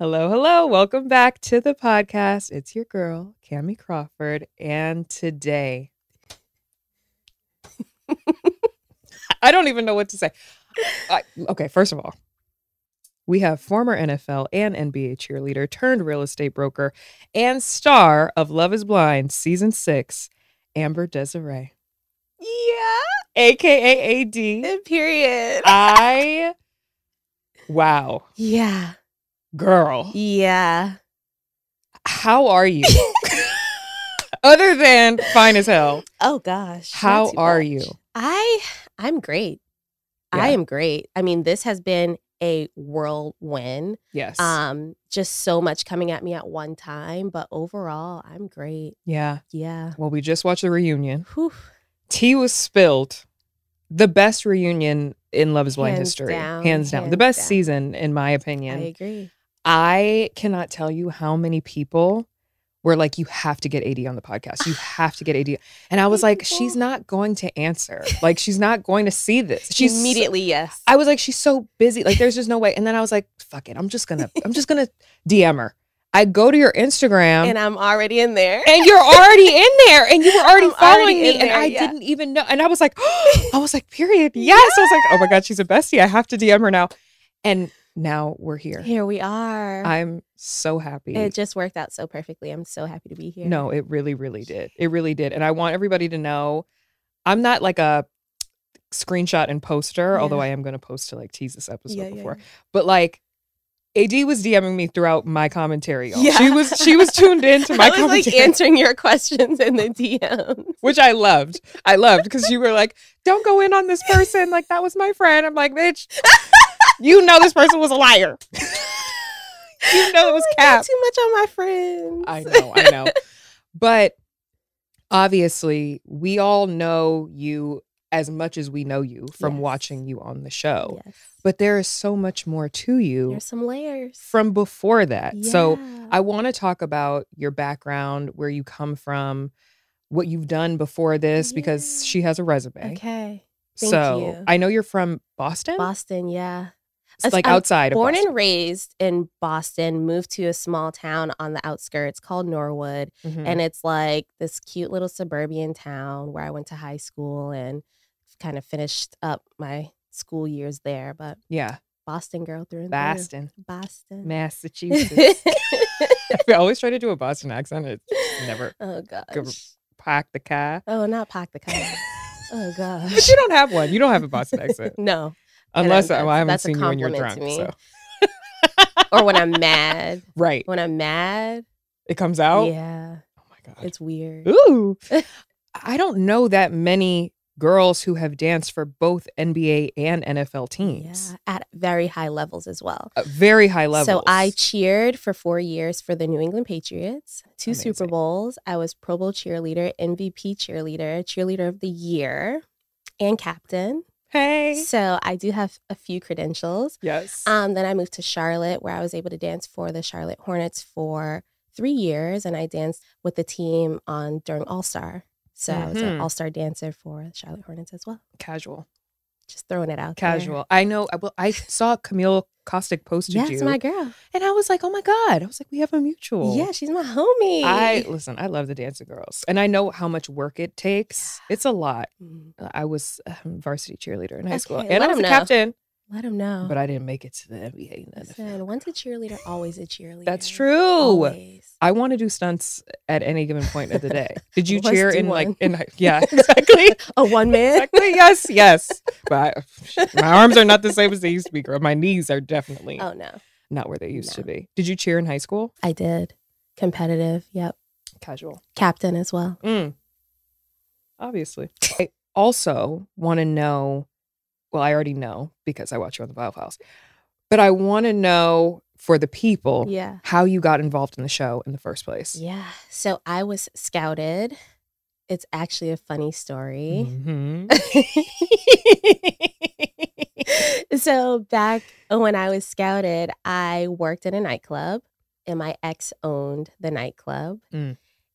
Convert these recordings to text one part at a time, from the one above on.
Hello, hello. Welcome back to the podcast. It's your girl, Kamie Crawford. And today, I don't even know what to say. Okay, first of all, we have former NFL and NBA cheerleader turned real estate broker and star of Love is Blind Season 6, Amber Desiree. Yeah. AKA AD. Period. Wow. Yeah. Girl. Yeah. How are you? Other than fine as hell. Oh gosh. How are you? I'm great. Yeah. I am great. I mean, this has been a whirlwind. Yes. Just so much coming at me at one time, but overall, I'm great. Yeah. Yeah. Well, we just watched the reunion. Whew. Tea was spilled. The best reunion in Love is Blind history. Hands down. The best season, in my opinion. I agree. I cannot tell you how many people were like, you have to get AD on the podcast. You have to get AD. And I was like, she's not going to answer. Like, she's not going to see this. She's immediately, yes. I was like, she's so busy. Like, there's just no way. And then I was like, fuck it. I'm just gonna DM her. I go to your Instagram. And I'm already in there. And you're already in there. And you were already following me. And I yeah. didn't even know. And I was like, period. Yes. I was like, oh my God, she's a bestie. I have to DM her now. And now we're here. Here we are. I'm so happy. It just worked out so perfectly. I'm so happy to be here. No, it really, really did. It really did. And I want everybody to know I'm not like a screenshot and poster, although I am going to post to like tease this episode before. Yeah. But like, AD was DMing me throughout my commentary. Y'all. Yeah. She was tuned into my commentary. I was like answering your questions in the DM. Which I loved. I loved because you were like, don't go in on this person. Like, that was my friend. I'm like, bitch, you know this person was a liar. You know it was cap. Too much on my friends. I know. But obviously, we all know you as much as we know you from watching you on the show. Yes. But there is so much more to you. There's some layers. From before that. Yeah. So I want to talk about your background, where you come from, what you've done before this, because she has a resume. Okay. Thank you. I know you're from Boston? Boston, yeah. It's like outside of Boston. Born and raised in Boston, moved to a small town on the outskirts called Norwood. Mm-hmm. And it's like this cute little suburban town where I went to high school and kind of finished up my school years there. But yeah, Boston girl through and Boston. through. Boston. Massachusetts. I always try to do a Boston accent. It's never. Oh, gosh. Park the car. Oh, not park the car. Oh, gosh. But you don't have one. You don't have a Boston accent. No. Unless I haven't seen you when you're drunk. So. Or when I'm mad. Right. When I'm mad. It comes out? Yeah. Oh, my God. It's weird. Ooh. I don't know that many girls who have danced for both NBA and NFL teams. Yeah, at very high levels as well. Very high levels. So I cheered for 4 years for the New England Patriots, 2 Amazing. Super Bowls. I was Pro Bowl cheerleader, MVP cheerleader of the year, and captain. Hey. So I do have a few credentials. Yes. Then I moved to Charlotte, where I was able to dance for the Charlotte Hornets for 3 years, and I danced with the team during All-Star. So I was an all-star dancer for Charlotte Hornets as well. Casual. Just throwing it out Casual. there. I know. I saw Camille Kostick posted you. Yes, my girl. And I was like, oh my God. I was like, we have a mutual. Yeah, she's my homie. I love the Dancing Girls. And I know how much work it takes. It's a lot. I was a varsity cheerleader in high school. And I was a captain. Let him know. But I didn't make it to the NBA and the NFL. Once a cheerleader, always a cheerleader. That's true. Always. I want to do stunts at any given point of the day. Did you Let's cheer do in one. Yeah, exactly. A one man? Exactly. Yes. But my arms are not the same as they used to be, girl. My knees are definitely not where they used to be. Did you cheer in high school? I did. Competitive. Yep. Casual. Captain as well. Obviously. I also want to know, well, I already know because I watch you on the Bio Files, but I want to know for the people how you got involved in the show in the first place. Yeah. So I was scouted. It's actually a funny story. So back when I was scouted, I worked in a nightclub and my ex owned the nightclub.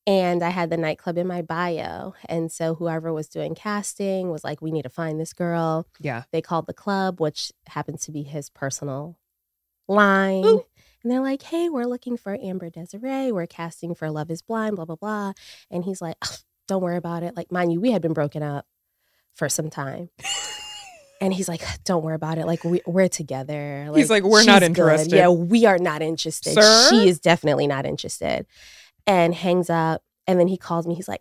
And I had the nightclub in my bio. And so whoever was doing casting was like, we need to find this girl. Yeah. They called the club, which happens to be his personal line. Ooh. And they're like, hey, we're looking for Amber Desiree. We're casting for Love is Blind, blah, blah, blah. And he's like, don't worry about it. Like, mind you, we had been broken up for some time. And he's like, don't worry about it. Like, we're together. Like, he's like, we're not interested. Good. Yeah, we are not interested. Sir? She is definitely not interested. And hangs up. And then he calls me. He's like,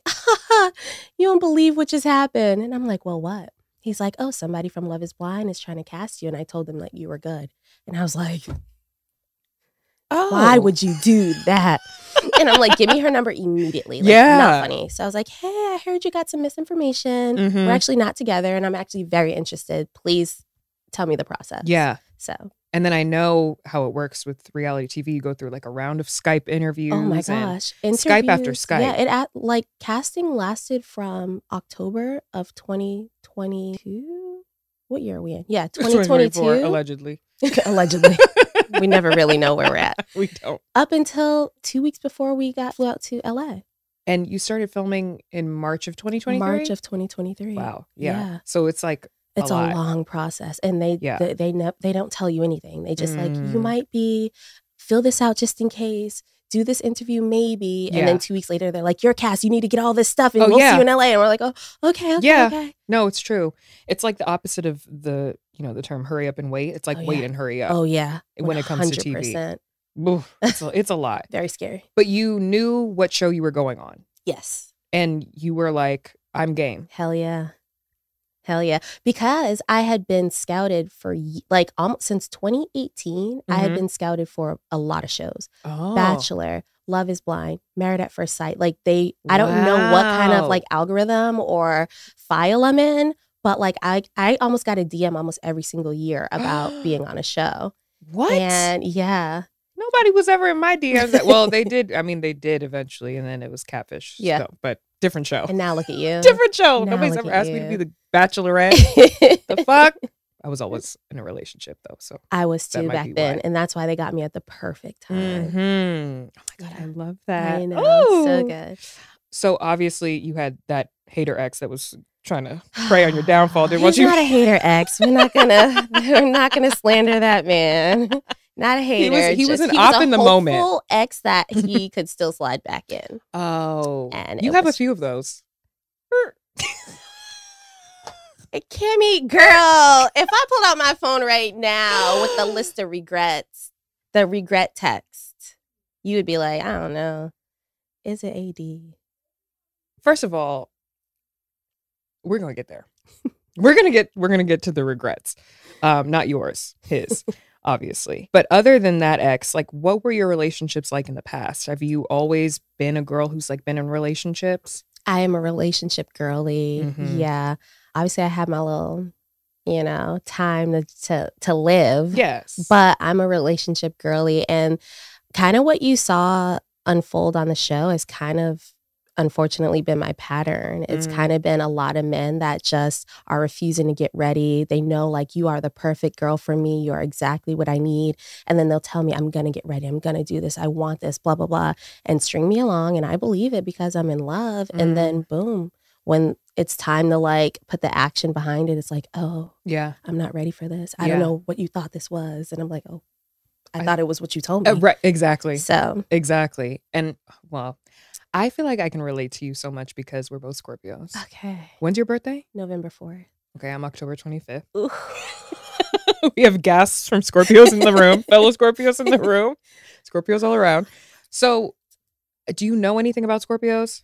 you don't believe what just happened. And I'm like, well, what? He's like, oh, somebody from Love is Blind is trying to cast you. And I told them like you were good. And I was like, why would you do that? And I'm like, give me her number immediately. Like, not funny. So I was like, hey, I heard you got some misinformation. We're actually not together. And I'm actually very interested. Please tell me the process. Yeah. So. And then I know how it works with reality TV. You go through like a round of Skype interviews. Oh my gosh. Skype after Skype. Yeah. Like casting lasted from October of 2022. What year are we in? Yeah. 2022. Allegedly. Allegedly. We never really know where we're at. We don't. Up until 2 weeks before we flew out to LA. And you started filming in March of 2023? March of 2023. Wow. Yeah. So it's like it's a long process. And they don't tell you anything. They just like, you might fill this out just in case. Do this interview maybe. And then 2 weeks later, they're like, you're cast. You need to get all this stuff. And we'll see you in LA. And we're like, oh, okay. Okay. No, it's true. It's like the opposite of the term hurry up and wait. It's like wait and hurry up. Oh, yeah. 100%. When it comes to TV. Oof, it's a lot. Very scary. But you knew what show you were going on. Yes. And you were like, I'm game. Hell yeah. Hell yeah. Because I had been scouted for like almost since 2018. I had been scouted for a lot of shows. Oh. Bachelor, Love is Blind, Married at First Sight. Like I don't know what kind of like algorithm or file I'm in, but like I almost got a DM almost every single year about being on a show. What? And yeah. Nobody was ever in my DMs. Well, they did. I mean, they did eventually, and then it was Catfish. Yeah. So, but different show. And now look at you. Different show. Nobody's ever asked me to be the Bachelorette. The fuck? I was always in a relationship, though. So I was too back then. And that's why they got me at the perfect time. Oh my God, I love that. I know. So good. So obviously, you had that hater ex that was trying to prey on your downfall. He's not a hater ex. We're not gonna slander that man. Not a hater. He was an op in the moment. Hopeful ex that he could still slide back in. Oh, and you have a few of those. Kamie, girl, if I pulled out my phone right now with the list of regrets, the regret text, you would be like, I don't know. Is it AD? First of all, we're gonna get there. We're gonna get to the regrets. Not yours, his. Obviously. But other than that ex, like what were your relationships like in the past? Have you always been a girl who's like been in relationships? I am a relationship girly. Yeah. Obviously I have my little, time to live. Yes. But I'm a relationship girly, and kind of what you saw unfold on the show has kind of unfortunately been my pattern. It's kind of been a lot of men that just are refusing to get ready. They know like, you are the perfect girl for me. You are exactly what I need. And then they'll tell me, I'm going to get ready. I'm going to do this. I want this, blah, blah, blah. And string me along. And I believe it because I'm in love. And then boom, when it's time to like put the action behind it, it's like, oh, yeah, I'm not ready for this. I don't know what you thought this was. And I'm like, oh, I thought it was what you told me. Right. Exactly. So. Exactly. And well, I feel like I can relate to you so much because we're both Scorpios. Okay. When's your birthday? November 4th. Okay, I'm October 25th. We have guests from Scorpios in the room, fellow Scorpios in the room, Scorpios all around. So, do you know anything about Scorpios?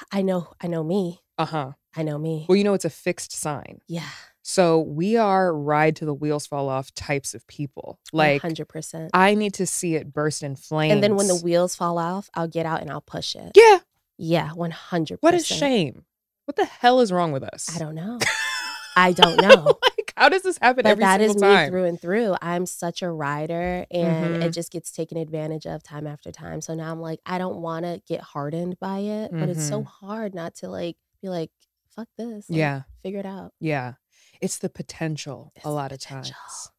I know me. Uh-huh. I know me. Well, it's a fixed sign. Yeah. So we are ride till the wheels fall off types of people. Like 100%. I need to see it burst in flames. And then when the wheels fall off, I'll get out and I'll push it. Yeah. Yeah, 100%. What a shame. What the hell is wrong with us? I don't know. I don't know. Like, how does this happen every single time? But that is me through and through. I'm such a rider, and it just gets taken advantage of time after time. So now I'm like, I don't want to get hardened by it, but it's so hard not to like be like, fuck this. Like, figure it out. Yeah. It's the potential a lot of times.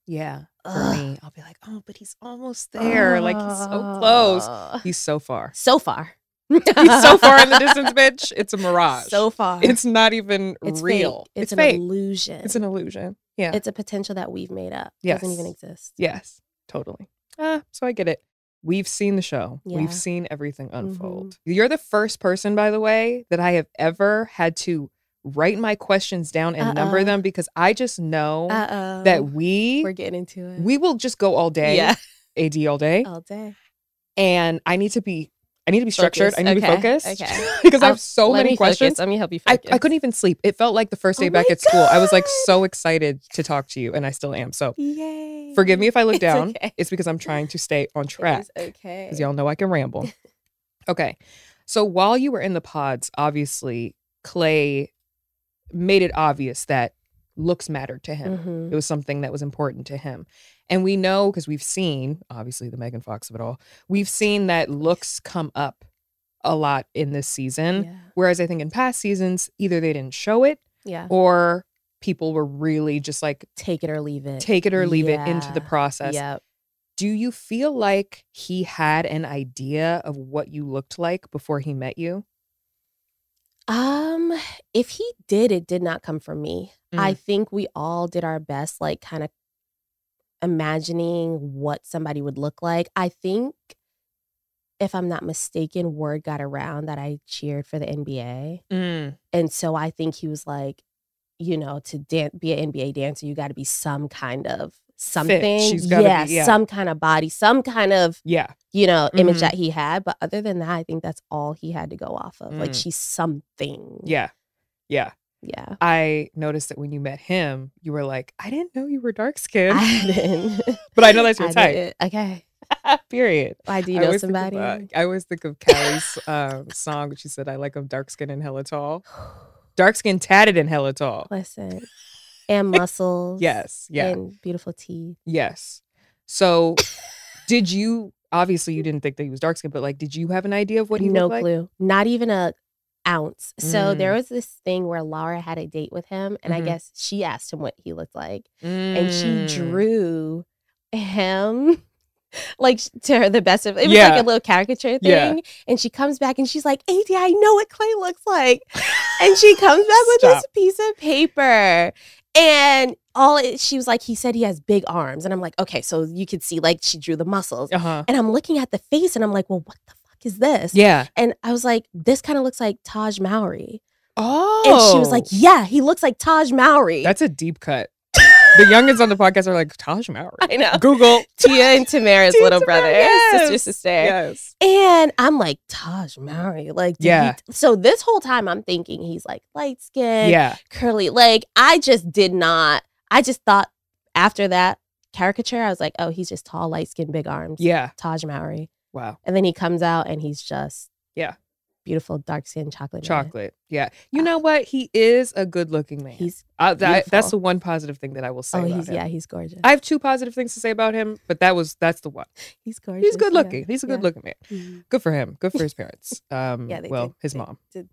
Yeah. For me, I'll be like, oh, but he's almost there. Like, he's so close. He's so far. So far. He's so far in the distance, bitch. It's a mirage. So far. It's not even real. Fake. It's fake. An illusion. It's an illusion. Yeah. It's a potential that we've made up. It doesn't even exist. Yes. Totally. So I get it. We've seen the show. Yeah. We've seen everything unfold. You're the first person, by the way, that I have ever had to write my questions down and number them, because I just know that we're getting into it. We will just go all day. Yeah. AD all day. All day. And I need to be structured. I need to be focused. Okay. Because I have so many questions. Let me help you focus. I couldn't even sleep. It felt like the first day back at school. I was like so excited to talk to you, and I still am. So yay. Forgive me if I look down. Okay. It's because I'm trying to stay on track. Okay. Because y'all know I can ramble. Okay. So while you were in the pods, obviously, Clay made it obvious that looks mattered to him. It was something that was important to him. And we know, because we've seen, obviously, the Megan Fox of it all, we've seen that looks come up a lot in this season. Yeah. Whereas I think in past seasons, either they didn't show it, or people were really just like, take it or leave it. Take it or leave it into the process. Yep. Do you feel like he had an idea of what you looked like before he met you? If he did, it did not come from me. I think we all did our best, like kind of imagining what somebody would look like. I think, if I'm not mistaken, word got around that I cheered for the NBA. And so I think he was like, you know, to be an NBA dancer, you got to be some kind of something. Fit. She's gotta be, some kind of body, some kind of, you know, image that he had. But other than that, I think that's all he had to go off of. Like, she's something. Yeah. I noticed that when you met him, you were like, I didn't know you were dark skinned. I didn't. But I know that's your type. Okay. Period. Why, do you know somebody? I always think of Callie's song, which she said, I like him dark skinned and hella tall. Dark skin, tatted, and hella tall. Listen. And muscles. Yes. Yeah. And beautiful teeth. Yes. So did you, obviously you didn't think that he was dark skinned, but like, did you have an idea of what he looked like? No clue. Not even a ounce. So there was this thing where Laura had a date with him, and I guess she asked him what he looked like. And she drew him like to her the best of it. Was like a little caricature thing. And she comes back and she's like, AD, I know what Clay looks like. And she comes back with this piece of paper. And she was like, he said he has big arms. And I'm like, okay, so you could see, like, she drew the muscles. And I'm looking at the face and I'm like, well, what the fuck is this? Yeah. And I was like, this kind of looks like Taj Mowry. Oh. And she was like, yeah, he looks like Taj Mowry. That's a deep cut. The youngins on the podcast are like, Taj Mowry. I know. Google. Tia and Tamara's little brother. Sister. Yes. And I'm like, Taj Mowry. Like, so this whole time I'm thinking he's like light skin, curly. Like, I just thought after that caricature, I was like, oh, he's just tall, light skin, big arms. Yeah. Taj Mowry. Wow. And then he comes out and he's just beautiful, dark skin chocolate. Yeah. You know what? He is a good looking man. He's that's the one positive thing that I will say about him. Yeah, he's gorgeous. I have two positive things to say about him, but that's the one. He's gorgeous. He's good looking. He's a good looking man. Good for him. Good for his parents. His mom. Good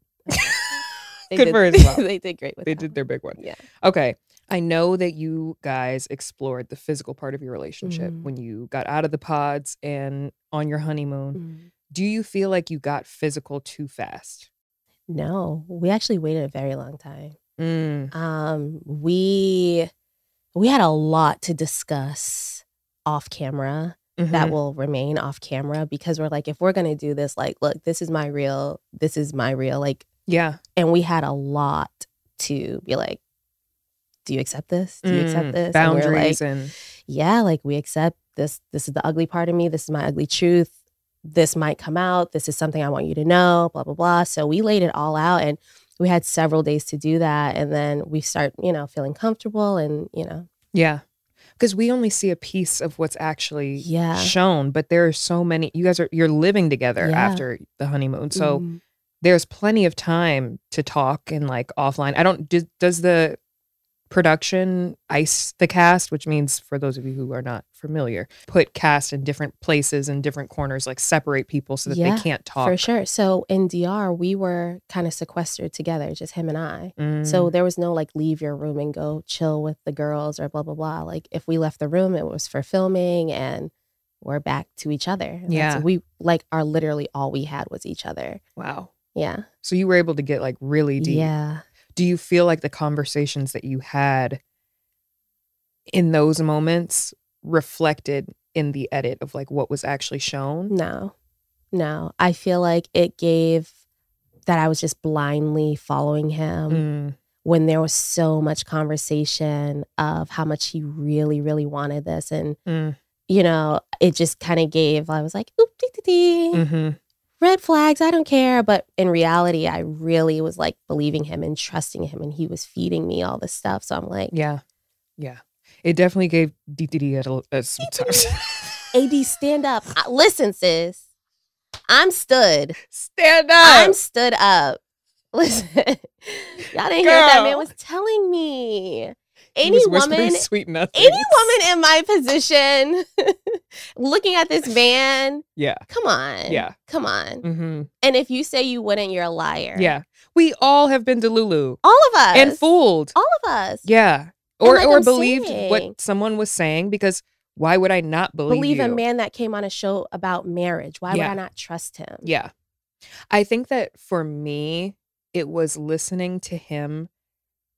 for his mom. They did great with They did their big one. Yeah. Okay. I know that you guys explored the physical part of your relationship when you got out of the pods and on your honeymoon. Do you feel like you got physical too fast? No, we actually waited a very long time. We had a lot to discuss off camera that will remain off camera, because we're like, if we're gonna do this, like, look, this is my real, like, and we had a lot to be like, do you accept this? Do you accept this? Boundaries and like we accept this. This is the ugly part of me. This is my ugly truth. This might come out. This is something I want you to know, blah, blah, blah. So we laid it all out, and we had several days to do that. And then we start, feeling comfortable and, Yeah. Because we only see a piece of what's actually shown, but there are so many, you're living together after the honeymoon. So there's plenty of time to talk and like offline. Does the production ice the cast, which means, for those of you who are not familiar, put cast in different places and different corners, like separate people so that they can't talk? For sure. So in DR, we were kind of sequestered together, just him and I. So there was no like leave your room and go chill with the girls or blah, blah, blah. Like if we left the room, it was for filming and we're back to each other. And we like are literally all we had was each other. Wow. Yeah. So you were able to get like really deep. Yeah. Do you feel like the conversations that you had in those moments reflected in the edit of like what was actually shown? No. I feel like it gave that I was just blindly following him when there was so much conversation of how much he really, really wanted this. And, you know, it just kind of gave, I was like, oop, dee. Red flags, I don't care. But in reality, I really was like believing him and trusting him, and he was feeding me all this stuff. So I'm like, yeah. It definitely gave DTD at some times. AD, stand up. Listen, sis. I'm stood. Stand up. I'm stood up. Listen. Y'all didn't hear what that man was telling me. Any woman sweet nothings. Any woman in my position looking at this man. Yeah. Come on. Yeah. Come on. And if you say you wouldn't, you're a liar. Yeah. We all have been Delulu. All of us. And fooled. All of us. Yeah. Or believed what someone was saying, because why would I not believe you? A man that came on a show about marriage? Why would I not trust him? Yeah. I think that for me, it was listening to him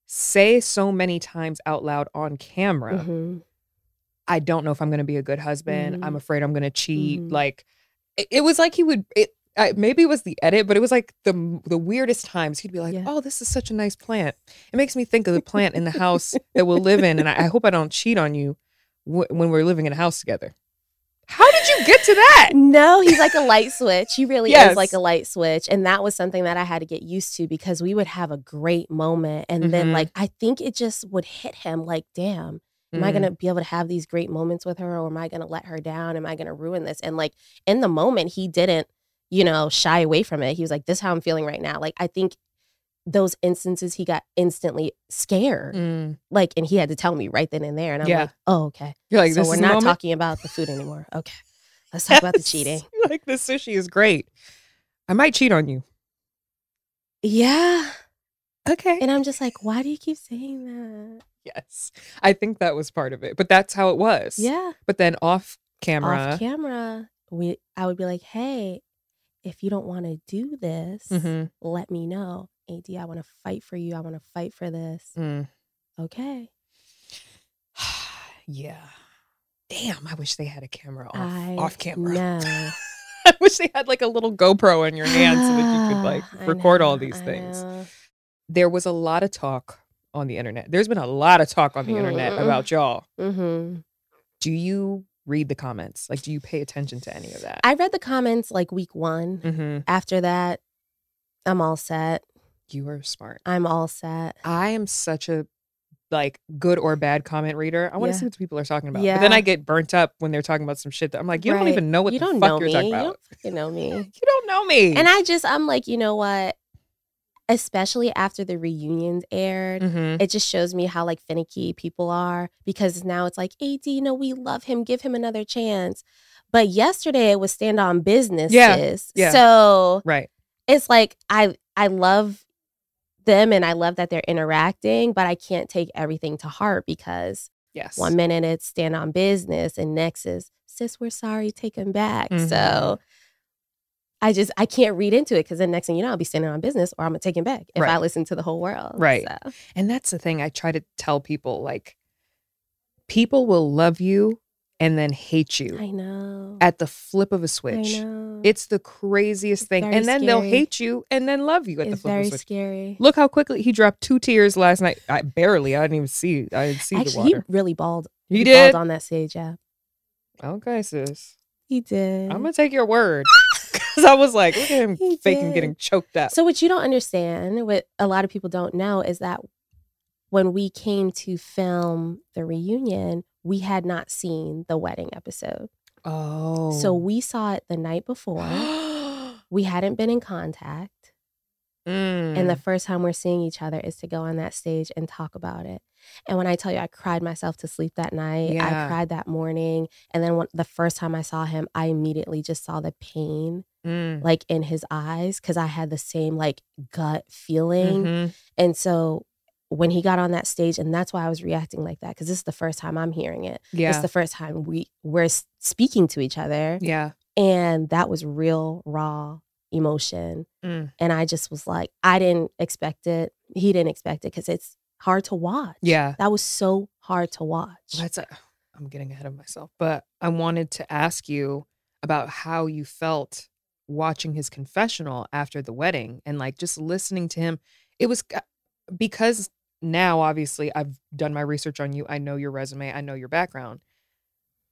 say so many times out loud on camera, I don't know if I'm going to be a good husband. I'm afraid I'm going to cheat. Like, it was like he would, maybe it was the edit, but it was like the weirdest times. He'd be like, oh, this is such a nice plant. It makes me think of the plant in the house that we'll live in. And I hope I don't cheat on you when we're living in a house together. How did you get to that? No, he's like a light switch. He really is like a light switch. And that was something that I had to get used to, because we would have a great moment. And then like, I think it just would hit him like, damn, am I going to be able to have these great moments with her, or am I going to let her down? Am I going to ruin this? And like in the moment, he didn't, you know, shy away from it. He was like, this is how I'm feeling right now. Like, I think those instances he got instantly scared. Like, and he had to tell me right then and there. And I'm like, oh, okay. You're like, so we're not talking about the food anymore. Okay. Let's talk about the cheating. Like, the sushi is great. I might cheat on you. Yeah. Okay. And I'm just like, why do you keep saying that? Yes. I think that was part of it. But that's how it was. Yeah. But then off camera, I would be like, hey, if you don't want to do this, let me know. AD, I want to fight for you. I want to fight for this. Okay. Yeah. Damn, I wish they had a camera off camera. No. I wish they had like a little GoPro in your hand so that you could like record all these things. There was a lot of talk on the internet. There's been a lot of talk on the internet about y'all. Do you read the comments? Like, do you pay attention to any of that? I read the comments like week 1. After that, I'm all set. You are smart. I'm all set. I am such a like good or bad comment reader. I want to see what people are talking about. But then I get burnt up when they're talking about some shit that I'm like, you don't even know what the fuck you're talking about. You don't know me. You don't know me. And I'm like, you know what? Especially after the reunions aired, it just shows me how like finicky people are, because now it's like, AD, we love him. Give him another chance. But yesterday it was stand on business. Yeah. So it's like, I love them and I love that they're interacting, but I can't take everything to heart, because 1 minute it's stand on business and next is, sis, we're sorry, take him back. So I can't read into it, because then next thing you know, I'll be standing on business, or I'm gonna take him back if I listen to the whole world. So. And that's the thing I try to tell people, like, people will love you and then hate you. I know. At the flip of a switch. I know. It's the craziest thing. And then they'll hate you and then love you at the flip of a switch. It's very scary. Look how quickly he dropped 2 tears last night. I didn't even see. I didn't see the water. He really bawled. He did? Bawled on that stage, yeah. Okay, sis. He did. I'm going to take your word. Because I was like, look at him faking getting choked up. So what you don't understand, what a lot of people don't know, is that when we came to film the reunion, we had not seen the wedding episode. Oh. So we saw it the night before. We hadn't been in contact. And the first time we're seeing each other is to go on that stage and talk about it. And when I tell you, I cried myself to sleep that night. I cried that morning. And then the first time I saw him, I immediately just saw the pain like in his eyes, because I had the same like gut feeling. And so when he got on that stage, and that's why I was reacting like that, because this is the first time I'm hearing it. It's the first time we're speaking to each other. And that was real, raw emotion. And I just was like, I didn't expect it. He didn't expect it, because it's hard to watch. That was so hard to watch. I'm getting ahead of myself, but I wanted to ask you about how you felt watching his confessional after the wedding and like just listening to him. It was because now obviously I've done my research on you. I know your resume. I know your background.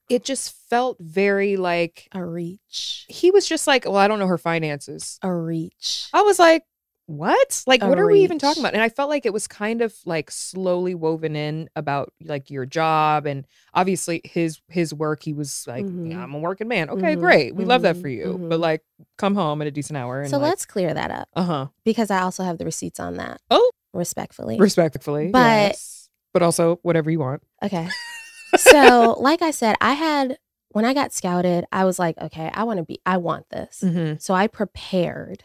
It just felt very like a reach. He was just like, well, I don't know her finances. A reach. I was like, what? Like, what are we even talking about? And I felt like it was kind of like slowly woven in about like your job and obviously his work. He was like, yeah, I'm a working man. Okay, great. We love that for you. But like, come home at a decent hour. And so like, let's clear that up. Because I also have the receipts on that. Oh, respectfully. But yes. But also whatever you want. Okay. So like I said, when I got scouted, I was like, okay, I want this. So I prepared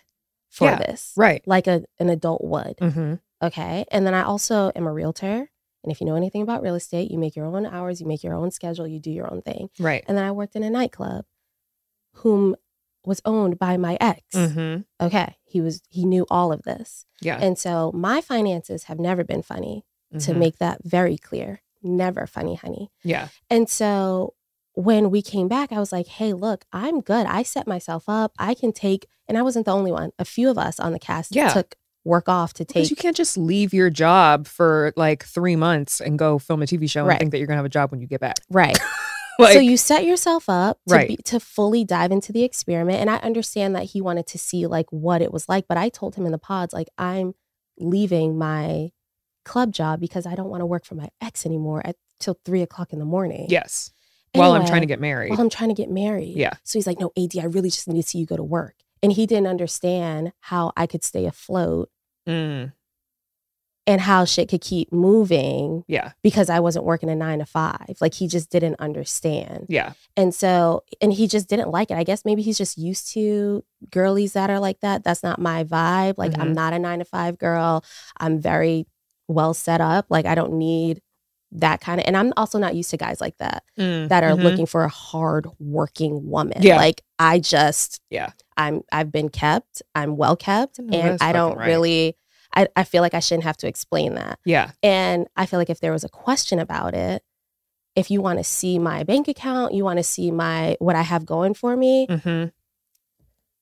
for this. Right. Like an adult would. Okay. And then I also am a realtor. And if you know anything about real estate, you make your own hours, you make your own schedule, you do your own thing. Right. And then I worked in a nightclub whom was owned by my ex. Okay. He knew all of this. Yeah. And so my finances have never been funny, to make that very clear. Never funny, honey. Yeah. And so when we came back, I was like, hey, look, I'm good. I set myself up. I can take, and I wasn't the only one. A few of us on the cast took work off to take. Because you can't just leave your job for like 3 months and go film a TV show and think that you're going to have a job when you get back. Right. Like, so you set yourself up to fully dive into the experiment. And I understand that he wanted to see like what it was like. But I told him in the pods, like, I'm leaving my club job because I don't want to work for my ex anymore till 3 o'clock in the morning. Yes. Anyway, while I'm trying to get married. Yeah. So he's like, no, AD, I really just need to see you go to work. And he didn't understand how I could stay afloat and how shit could keep moving. Yeah. Because I wasn't working a 9 to 5. Like he just didn't understand. Yeah. And he just didn't like it. I guess maybe he's just used to girlies that are like that. That's not my vibe. Like I'm not a 9 to 5 girl. I'm very well set up. Like I don't need that kind of, and I'm also not used to guys like that that are looking for a hard working woman. Yeah. Like I just, I've been kept, I'm well kept, and I don't really, I feel like I shouldn't have to explain that. Yeah. And I feel like if there was a question about it, if you want to see my bank account, you want to see what I have going for me,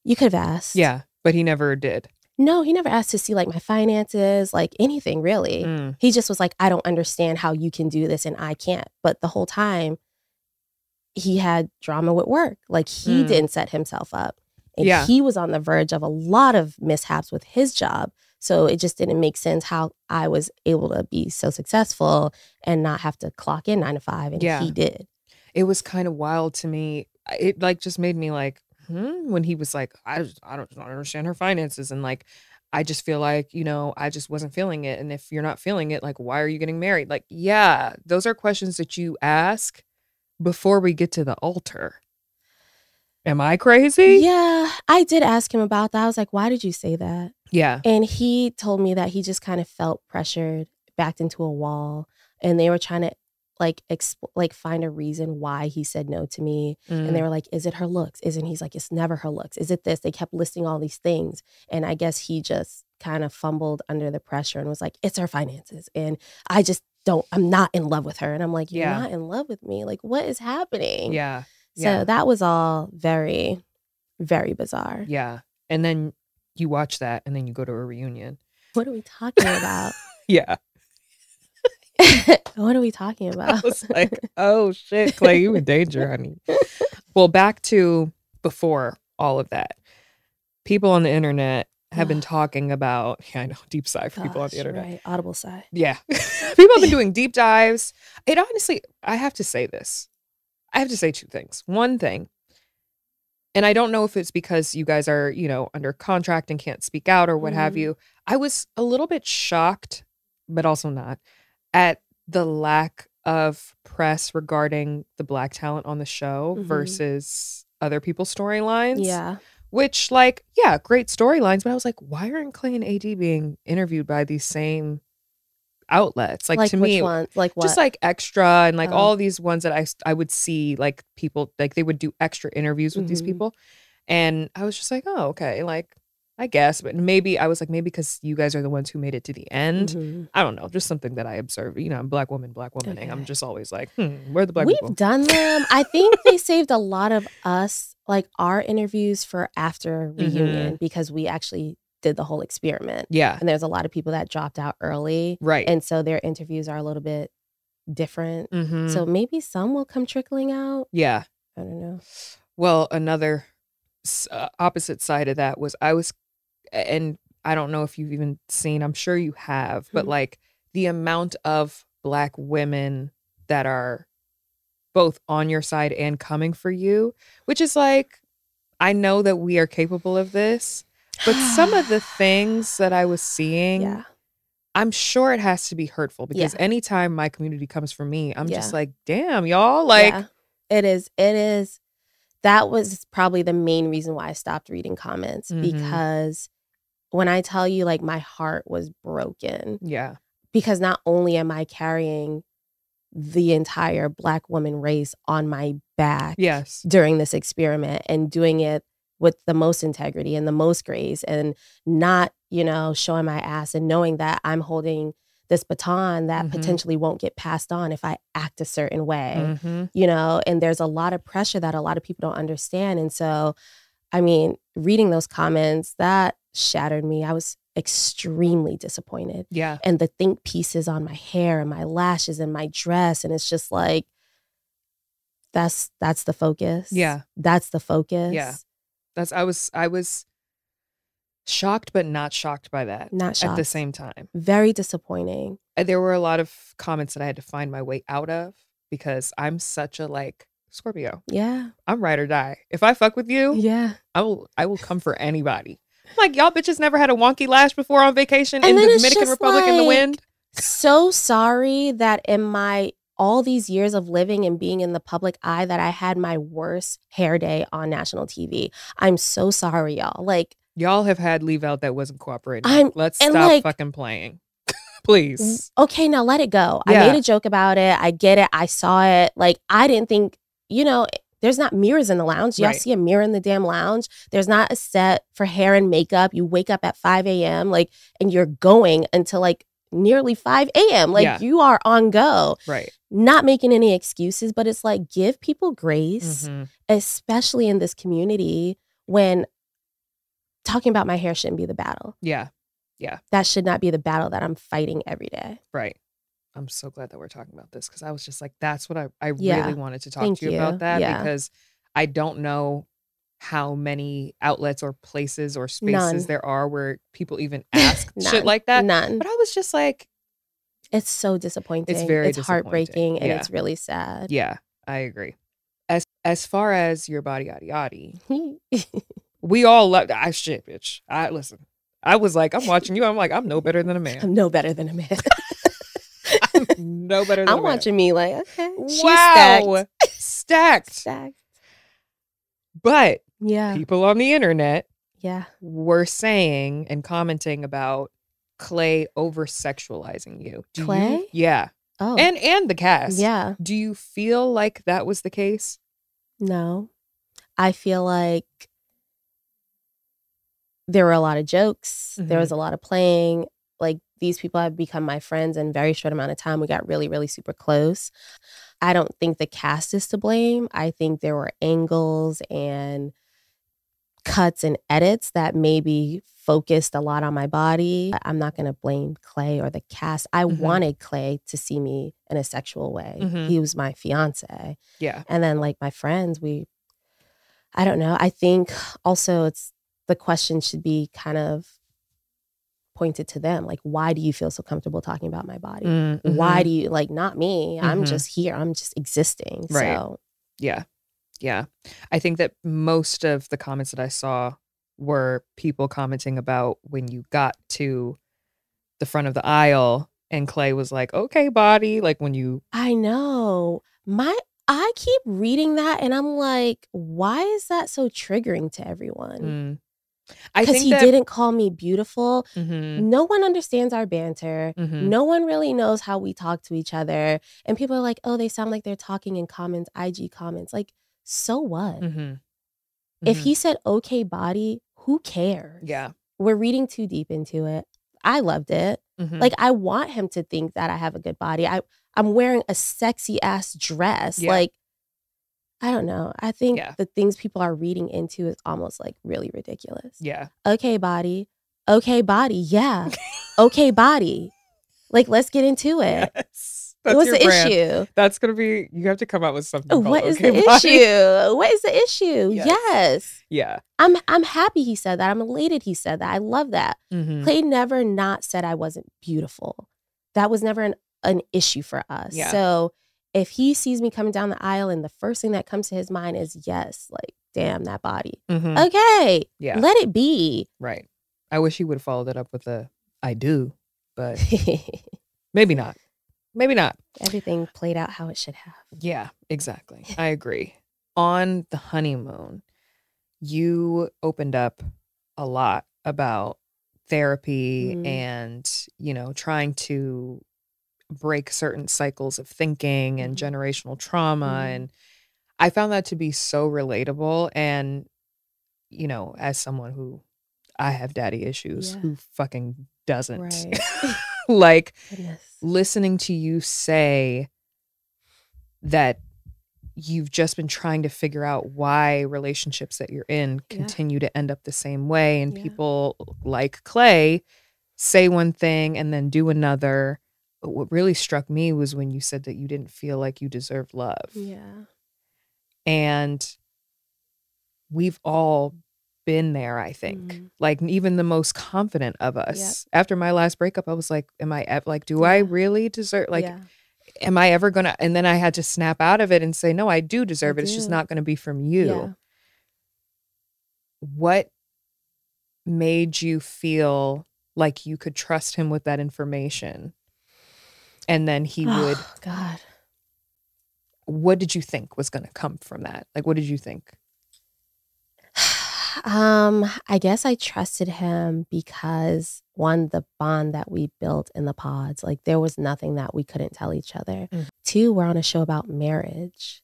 you could have asked. Yeah. But he never did. No, he never asked to see like my finances, like anything really. He just was like, I don't understand how you can do this and I can't. But the whole time he had drama with work. Like he didn't set himself up. And he was on the verge of a lot of mishaps with his job. So it just didn't make sense how I was able to be so successful and not have to clock in 9 to 5. And he did. It was kind of wild to me. It like just made me like, when he was like, I don't understand her finances. And like, I just feel like, you know, I just wasn't feeling it. And if you're not feeling it, like, why are you getting married? Like, yeah, those are questions that you ask before we get to the altar. Am I crazy? Yeah, I did ask him about that. I was like, why did you say that? Yeah. And he told me that he just kind of felt pressured, backed into a wall. And they were trying to find a reason why he said no to me. And they were like, is it her looks? He's like, it's never her looks. Is it this? They kept listing all these things. And I guess he just kind of fumbled under the pressure and was like, it's her finances. And I'm not in love with her. And I'm like, you're not in love with me. Like, what is happening? Yeah. So that was all very, very bizarre. Yeah. And then you watch that and then you go to a reunion. What are we talking about? Yeah. What are we talking about? I was like, oh shit, Clay, you in danger, honey. Well, back to before all of that. People on the internet have been talking about, I know, deep sigh for people on the internet. Right. Audible sigh. Yeah. People have been doing deep dives. It honestly, I have to say this. I have to say two things. One thing, and I don't know if it's because you guys are, you know, under contract and can't speak out or what have you. I was a little bit shocked, but also not, at the lack of press regarding the Black talent on the show versus other people's storylines. Yeah. Which, like, yeah, great storylines. But I was like, why aren't Clay and AD being interviewed by these same outlets? Like to me, ones? Like what? Just like Extra and like all these ones that I would see, like people, like they would do extra interviews with these people. And I was just like, oh, okay. Like, I guess, but maybe I was like, maybe because you guys are the ones who made it to the end. I don't know, just something that I observed. You know, I'm black womaning. Okay. I'm just always like, where are the black people? We've done them. I think they saved a lot of us, like our interviews for after reunion because we actually did the whole experiment. Yeah. And there's a lot of people that dropped out early. Right. And so their interviews are a little bit different. So maybe some will come trickling out. Yeah. I don't know. Well, another opposite side of that was and I don't know if you've even seen, I'm sure you have, but like the amount of black women that are both on your side and coming for you, which is like, I know that we are capable of this, but some of the things that I was seeing, I'm sure it has to be hurtful because anytime my community comes for me, I'm just like, damn, y'all. Like, it is. That was probably the main reason why I stopped reading comments because when I tell you, like, my heart was broken. Yeah. Because not only am I carrying the entire black woman race on my back during this experiment and doing it with the most integrity and the most grace and not, you know, showing my ass and knowing that I'm holding this baton that potentially won't get passed on if I act a certain way, you know, and there's a lot of pressure that a lot of people don't understand. And so, I mean, reading those comments, that shattered me. I was extremely disappointed. Yeah. And the think pieces on my hair and my lashes and my dress. And it's just like, that's the focus. Yeah. That's the focus. Yeah. I was shocked, but not shocked by that. Not shocked. At the same time. Very disappointing. There were a lot of comments that I had to find my way out of because I'm such a like Scorpio. Yeah. I'm ride or die. If I fuck with you, I will come for anybody. Like, y'all bitches never had a wonky lash before on vacation in the Dominican Republic in the wind. So sorry that in my all these years of living and being in the public eye that I had my worst hair day on national TV. I'm so sorry, y'all. Like, y'all have had leave out that wasn't cooperating. Let's stop fucking playing. Please. Okay, now let it go. I made a joke about it. I get it. I saw it. Like, I didn't think, you know, there's not mirrors in the lounge. Y'all see a mirror in the damn lounge. There's not a set for hair and makeup. You wake up at 5 a.m. like, and you're going until like nearly 5 a.m. Like, you are on go. Right. Not making any excuses, but it's like, give people grace, especially in this community when talking about my hair shouldn't be the battle. Yeah. Yeah. That should not be the battle that I'm fighting every day. Right. I'm so glad that we're talking about this because I was just like, that's what I really wanted to talk to you about that because I don't know how many outlets or places or spaces there are where people even ask shit like that. None. But I was just like, it's so disappointing. It's heartbreaking and it's really sad. Yeah, I agree. As far as your body yaddy yaddy, we all love shit, bitch. Listen. I was like, I'm watching you. I'm like, I'm no better than a man. I'm no better than a man. I'm no better than a man. I'm watching me like, okay. Wow. Stacked. But people on the internet were saying and commenting about Clay over-sexualizing you. Clay? Yeah. Oh. And the cast. Yeah. Do you feel like that was the case? No. I feel like there were a lot of jokes. There was a lot of playing. Like, these people have become my friends in a very short amount of time. We got really, really super close. I don't think the cast is to blame. I think there were angles and cuts and edits that maybe focused a lot on my body. I'm not going to blame Clay or the cast. I wanted Clay to see me in a sexual way. He was my fiance. Yeah. And then, like, my friends, I don't know. I think also the question should be kind of pointed to them. Like, why do you feel so comfortable talking about my body? Why do you, like, not me. I'm just here. I'm just existing. Right. So. Yeah. Yeah. I think that most of the comments that I saw were people commenting about when you got to the front of the aisle and Clay was like, okay, body. Like, when you. I know. I keep reading that and I'm like, why is that so triggering to everyone? Because he didn't call me beautiful. No one understands our banter. No one really knows how we talk to each other. And people are like, oh, they sound like they're talking in comments, IG comments. Like, so what? If he said, okay, body, who cares? Yeah. we're reading too deep into it. I loved it. Like, I want him to think that I have a good body. I'm wearing a sexy ass dress. Yeah. Like, I don't know. I think Yeah. the things people are reading into is almost like really ridiculous. Yeah. Okay, body. Okay, body. Yeah. Okay, body. Like, let's get into it. Yes. That's What's your the brand. issue? That's going to be, you have to come out with something What called is Okay the Body. issue? What is the issue? Yes. Yeah. I'm happy he said that. I'm elated he said that. I love that. Clay never not said I wasn't beautiful. That was never an issue for us. Yeah. So if he sees me coming down the aisle and the first thing that comes to his mind is, yes, like, damn, that body. Okay. Yeah. Let it be. Right. I wish he would have followed it up with a I do, but maybe not. Maybe not. Everything played out how it should have. Yeah, exactly. I agree. On the honeymoon, you opened up a lot about therapy and, trying to break certain cycles of thinking and generational trauma. And I found that to be so relatable. And, as someone who I have daddy issues, who fucking doesn't. Right. Like, Goodness. Listening to you say that you've just been trying to figure out why relationships that you're in continue to end up the same way. And people like Clay say one thing and then do another. But what really struck me was when you said that you didn't feel like you deserved love. Yeah. And we've all been there, I think. Like, even the most confident of us. After my last breakup, I was like, do I really deserve, am I ever gonna, and then I had to snap out of it and say, no, I do deserve it. It's just not gonna be from you. Yeah. What made you feel like you could trust him with that information? And then he would, God. What did you think was gonna come from that? Like, what did you think? I guess I trusted him because, one, the bond that we built in the pods, like, there was nothing that we couldn't tell each other. 2, we're on a show about marriage.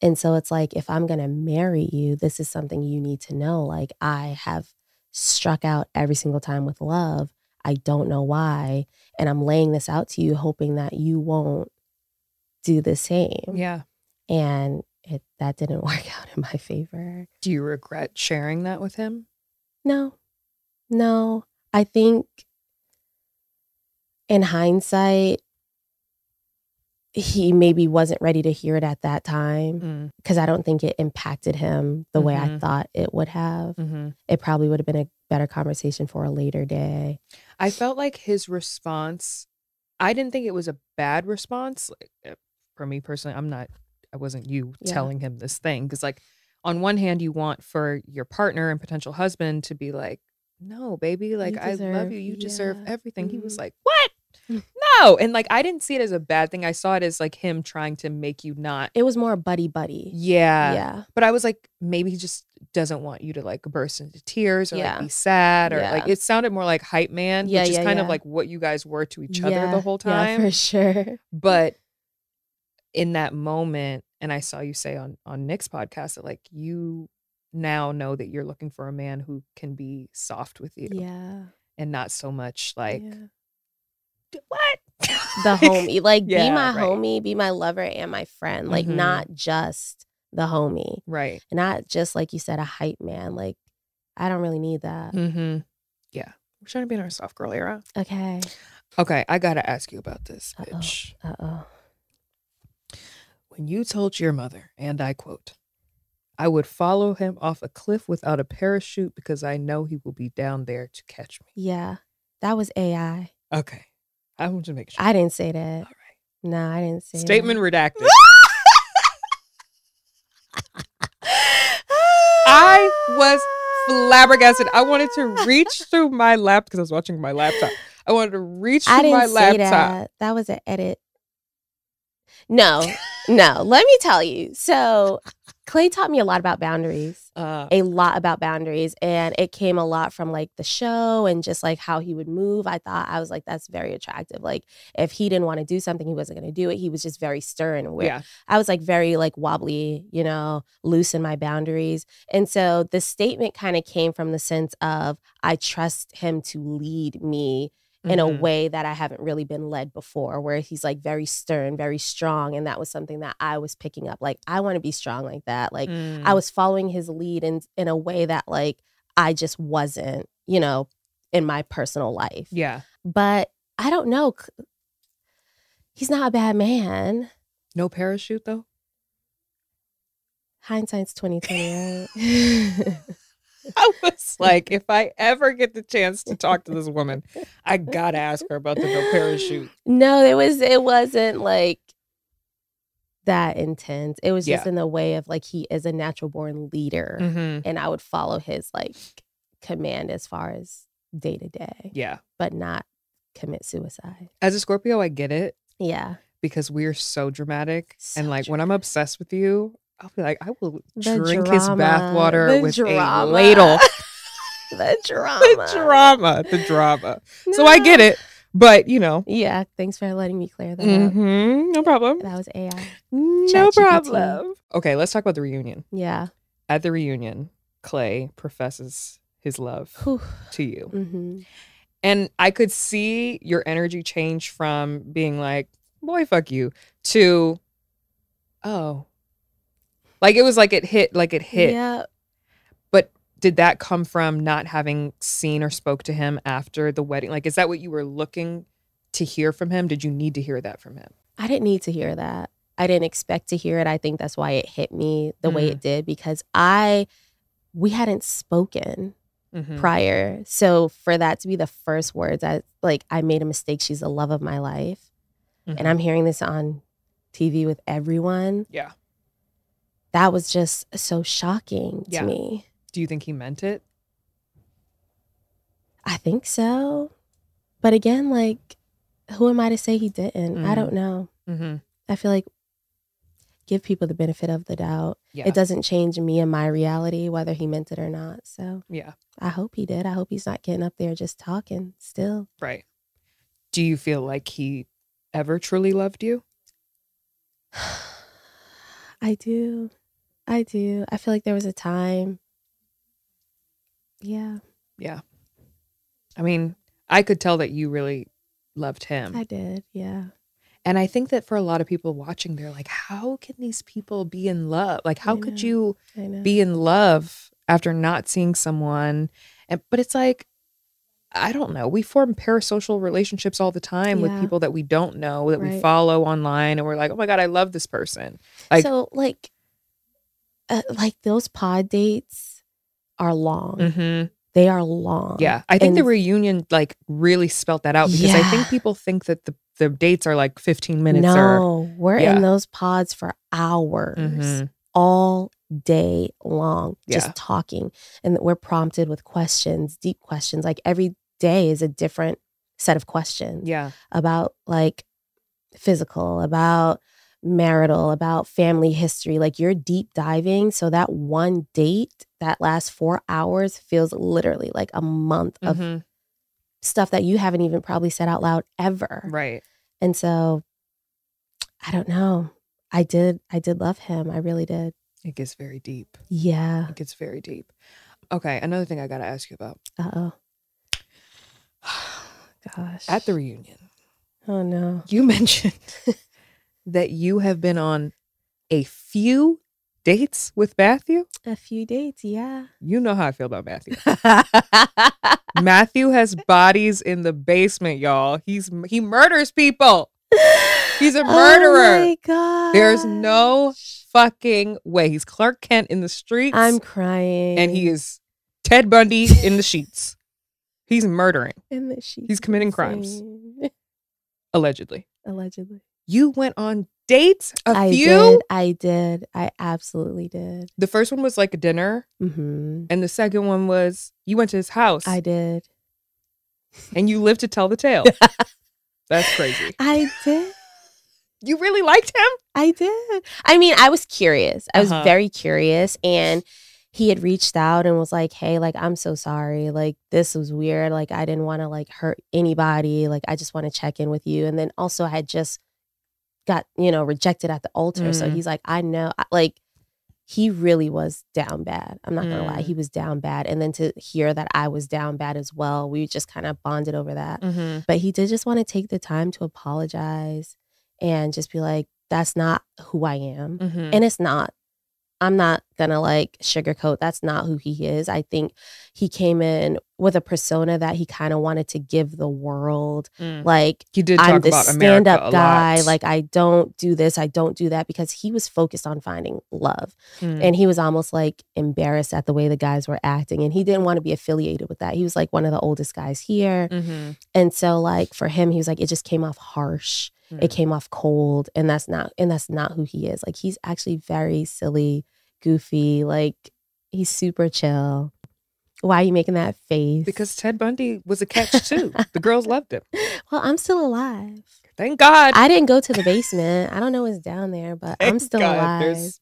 And so it's like, if I'm going to marry you, this is something you need to know. Like, I have struck out every single time with love. I don't know why. And I'm laying this out to you, hoping that you won't do the same. Yeah. And that didn't work out in my favor. Do you regret sharing that with him? No. I think in hindsight, he maybe wasn't ready to hear it at that time because I don't think it impacted him the way I thought it would have. It probably would have been a better conversation for a later day. I felt like his response, I didn't think it was a bad response. Like, for me personally, I wasn't you telling him this thing. Because, like, on one hand, you want for your partner and potential husband to be like, no, baby, like, I love you. You deserve everything. He was like, what? No. And, like, I didn't see it as a bad thing. I saw it as, like, him trying to make you not. It was more buddy. Yeah. But I was like, maybe he just doesn't want you to, like, burst into tears or like be sad or like, it sounded more like hype man, which is kind of like what you guys were to each other the whole time. Yeah, for sure. But in that moment, and I saw you say on Nick's podcast that, like, you now know that you're looking for a man who can be soft with you. Yeah. And not so much like, what? The homie. Like, be my homie, be my lover and my friend. Like, not just the homie. Right. Not just, like you said, a hype man. Like, I don't really need that. Yeah. We're trying to be in our soft girl era. Okay. I got to ask you about this, bitch. When you told your mother, and I quote, I would follow him off a cliff without a parachute because I know he will be down there to catch me. Yeah. That was AI. Okay. I want to make sure. I didn't say that. All right. No, I didn't say Statement that. redacted. I was flabbergasted. I wanted to reach through my laptop because I was watching my laptop. I wanted to reach through my laptop. That was an edit. No, No, let me tell you. So Clay taught me a lot about boundaries, and it came a lot from like the show and just like how he would move. I was like, that's very attractive. Like if he didn't want to do something, he wasn't going to do it. He was just very stern. I was like very like wobbly, you know, loose in my boundaries. And so the statement kind of came from the sense of I trust him to lead me in a way that I haven't really been led before, where he's like very stern, very strong. And that was something that I was picking up. Like, I want to be strong like that. Like, I was following his lead in a way that like I just wasn't, you know, in my personal life. Yeah. But I don't know. He's not a bad man. No parachute though? Hindsight's 2020, right? I was like, if I ever get the chance to talk to this woman, I gotta ask her about the no parachute. No, it wasn't like that intense. It was just in the way of like he is a natural born leader, and I would follow his like command as far as day to day. Yeah, but not commit suicide. As a Scorpio, I get it. Yeah, because we're so dramatic, and like when I'm obsessed with you, I'll be like, I will drink his bathwater with a ladle. The drama. No. So I get it, but you know. Yeah, thanks for letting me clear that up. No problem. That was AI. No problem. Okay, let's talk about the reunion. Yeah. At the reunion, Clay professes his love to you. And I could see your energy change from being like, boy, fuck you, to, oh. Like, it was like it hit. Yeah. But did that come from not having seen or spoke to him after the wedding? Like, is that what you were looking to hear from him? Did you need to hear that from him? I didn't need to hear that. I didn't expect to hear it. I think that's why it hit me the way it did, because we hadn't spoken prior. So for that to be the first words, I made a mistake. She's the love of my life. And I'm hearing this on TV with everyone. Yeah. That was just so shocking to me. Do you think he meant it? I think so. But again, like, who am I to say he didn't? I don't know. I feel like give people the benefit of the doubt. Yeah. It doesn't change me and my reality, whether he meant it or not. So yeah, I hope he did. I hope he's not getting up there just talking still. Right. Do you feel like he ever truly loved you? I do. I feel like there was a time. Yeah. Yeah. I mean, I could tell that you really loved him. I did. Yeah. And I think that for a lot of people watching, they're like, how can these people be in love? Like, how could you be in love after not seeing someone? But it's like, I don't know. We form parasocial relationships all the time with people that we don't know, that we follow online. And we're like, oh my God, I love this person. Like, so like those pod dates are long. They are long. Yeah. I think the reunion like really spelt that out, because I think people think that the dates are like 15 minutes. No, we're in those pods for hours, all day long, just talking. And we're prompted with questions, deep questions. Like every day is a different set of questions. Yeah. About like physical, about marital, about family history. Like you're deep diving. So that one date that lasts 4 hours feels literally like a month of stuff that you haven't even probably said out loud ever. Right. And so I don't know. I did love him. I really did. It gets very deep. Yeah. It gets very deep. Okay. Another thing I got to ask you about. Uh-oh. Gosh. At the reunion. Oh no. You mentioned that you have been on a few dates with Matthew? A few dates, yeah. You know how I feel about Matthew. Matthew has bodies in the basement, y'all. He murders people. He's a murderer. Oh my God. There's no fucking way. He's Clark Kent in the streets. I'm crying. And he is Ted Bundy in the sheets. He's murdering. In the sheets. He's committing crimes. Allegedly. You went on dates? A few? I did. I absolutely did. The first one was like a dinner. And the second one was you went to his house. I did. And you lived to tell the tale. That's crazy. I did. You really liked him? I did. I mean, I was curious. I was very curious. And he had reached out and was like, hey, like, I'm so sorry. Like, this was weird. Like, I didn't want to like hurt anybody. Like, I just want to check in with you. And then also I had just got, rejected at the altar. So he's like, I know, like, he really was down bad. I'm not going to lie. He was down bad. And then to hear that I was down bad as well, we just kind of bonded over that. But he did just want to take the time to apologize and just be like, that's not who I am. And it's not. I'm not gonna like sugarcoat. That's not who he is. I think he came in with a persona that he kind of wanted to give the world. Like, he did I'm talk the about stand-up guy. lot. Like, I don't do this. I don't do that, because he was focused on finding love. And he was almost like embarrassed at the way the guys were acting. And he didn't want to be affiliated with that. He was like one of the oldest guys here. And so like for him, he was like, it just came off harsh. It came off cold. And that's not who he is. Like, he's actually very silly, goofy. Like, he's super chill. Why are you making that face? Because Ted Bundy was a catch too. The girls loved him. Well, I'm still alive. Thank God. I didn't go to the basement. I don't know what's down there, but I'm still alive. There's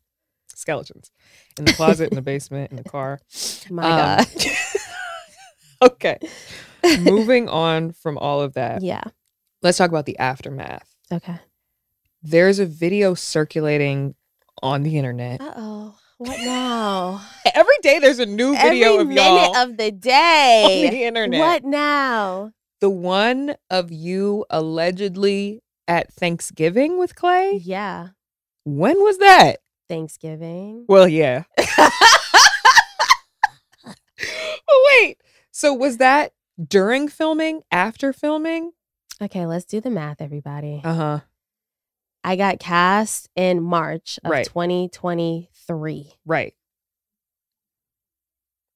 skeletons in the closet, in the basement, in the car. My God. Okay. Moving on from all of that. Yeah. Let's talk about the aftermath. Okay. There's a video circulating on the internet. Uh-oh. What now? Every day there's a new video of y'all. Every minute of the day. On the internet. What now? The one of you allegedly at Thanksgiving with Clay? Yeah. When was that? Thanksgiving. Well, yeah. Oh, wait. So was that during filming? After filming? Okay, let's do the math, everybody. I got cast in March of 2023. Right.